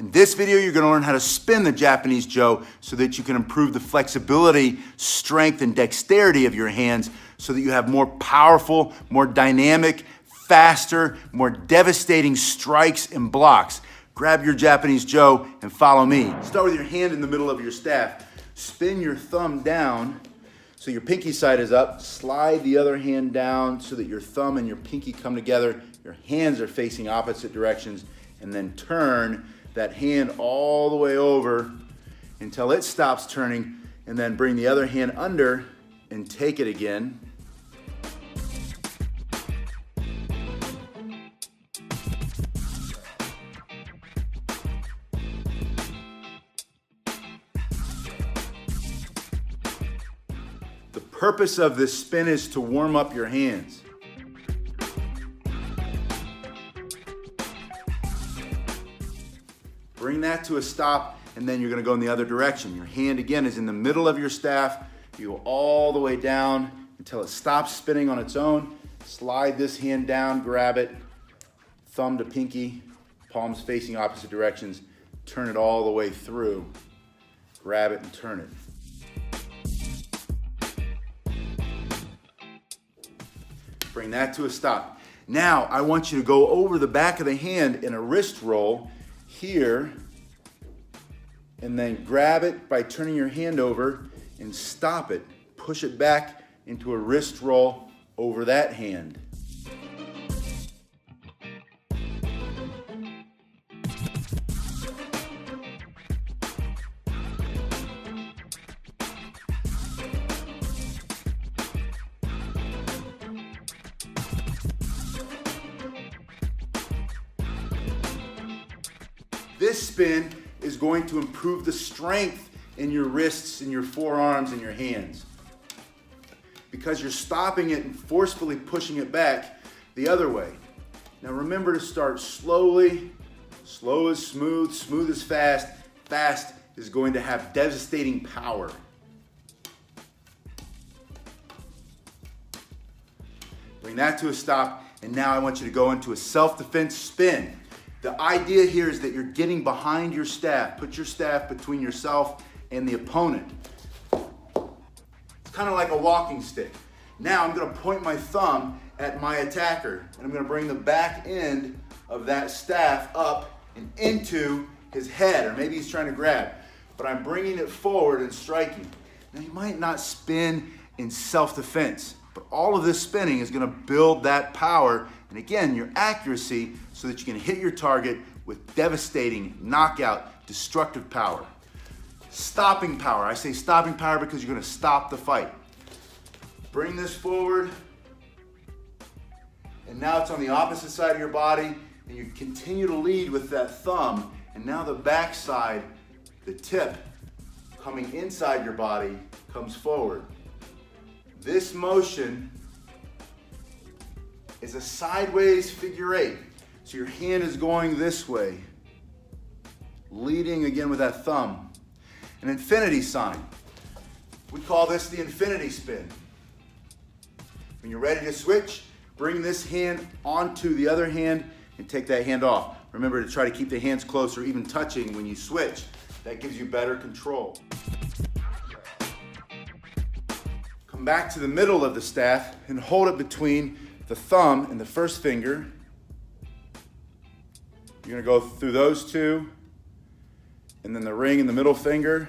In this video, you're gonna learn how to spin the Japanese Joe so that you can improve the flexibility, strength, and dexterity of your hands so that you have more powerful, more dynamic, faster, more devastating strikes and blocks. Grab your Japanese Joe and follow me. Start with your hand in the middle of your staff. Spin your thumb down so your pinky side is up. Slide the other hand down so that your thumb and your pinky come together. Your hands are facing opposite directions, and then turn that hand all the way over until it stops turning, and then bring the other hand under and take it again. The purpose of this spin is to warm up your hands. Bring that to a stop, and then you're gonna go in the other direction. Your hand again is in the middle of your staff. You go all the way down until it stops spinning on its own. Slide this hand down, grab it, thumb to pinky, palms facing opposite directions. Turn it all the way through. Grab it and turn it. Bring that to a stop. Now, I want you to go over the back of the hand in a wrist roll here, and then grab it by turning your hand over and stop it. Push it back into a wrist roll over that hand. This spin is going to improve the strength in your wrists and your forearms and your hands. Because you're stopping it and forcefully pushing it back the other way. Now remember to start slowly. Slow is smooth, smooth is fast. Fast is going to have devastating power. Bring that to a stop, and now I want you to go into a self-defense spin. The idea here is that you're getting behind your staff. Put your staff between yourself and the opponent. It's kind of like a walking stick. Now I'm going to point my thumb at my attacker, and I'm going to bring the back end of that staff up and into his head, or maybe he's trying to grab, but I'm bringing it forward and striking. Now you might not spin in self-defense, but all of this spinning is going to build that power and again, your accuracy so that you can hit your target with devastating, knockout, destructive power. Stopping power. I say stopping power because you're going to stop the fight. Bring this forward, and now it's on the opposite side of your body, and you continue to lead with that thumb, and now the back side, the tip, coming inside your body, comes forward. This motion is a sideways figure eight. So your hand is going this way, leading again with that thumb. An infinity sign. We call this the infinity spin. When you're ready to switch, bring this hand onto the other hand and take that hand off. Remember to try to keep the hands close or even touching when you switch. That gives you better control. Come back to the middle of the staff and hold it between the thumb and the first finger. You're gonna go through those two, and then the ring and the middle finger,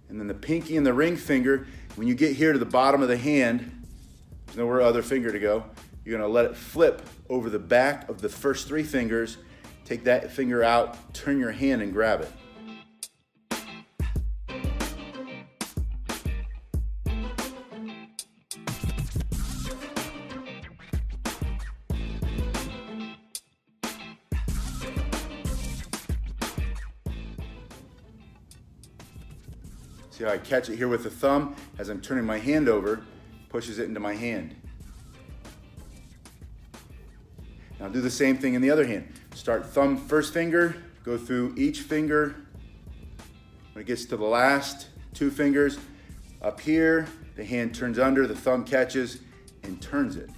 and then the pinky and the ring finger. When you get here to the bottom of the hand, there's nowhere other finger to go. You're gonna let it flip over the back of the first three fingers. Take that finger out, turn your hand and grab it. See how I catch it here with the thumb? As I'm turning my hand over, pushes it into my hand. Now do the same thing in the other hand. Start thumb first finger, go through each finger. When it gets to the last two fingers, up here, the hand turns under, the thumb catches and turns it.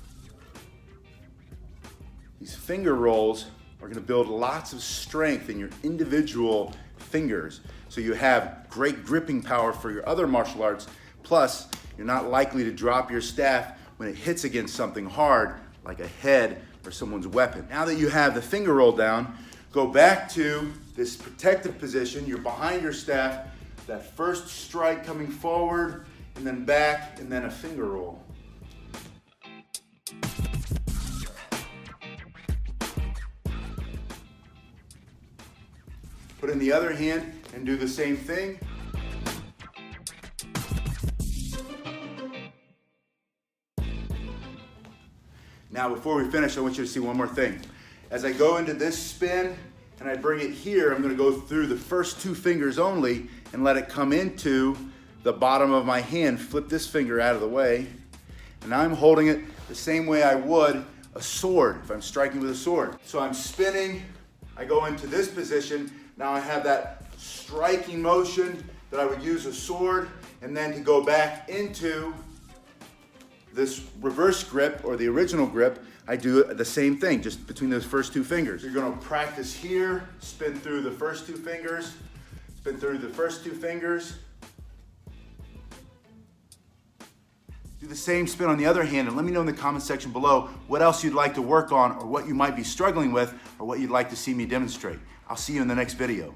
These finger rolls are gonna build lots of strength in your individual fingers. So you have great gripping power for your other martial arts, plus you're not likely to drop your staff when it hits against something hard, like a head or someone's weapon. Now that you have the finger roll down, go back to this protective position. You're behind your staff, that first strike coming forward, and then back, and then a finger roll. Put in the other hand and do the same thing. Now, before we finish, I want you to see one more thing. As I go into this spin and I bring it here, I'm gonna go through the first two fingers only and let it come into the bottom of my hand. Flip this finger out of the way. And now I'm holding it the same way I would a sword if I'm striking with a sword. So I'm spinning, I go into this position. Now I have that striking motion that I would use a sword, and then to go back into this reverse grip or the original grip, I do the same thing, just between those first two fingers. You're gonna practice here, spin through the first two fingers, spin through the first two fingers. Do the same spin on the other hand, and let me know in the comment section below what else you'd like to work on, or what you might be struggling with, or what you'd like to see me demonstrate. I'll see you in the next video.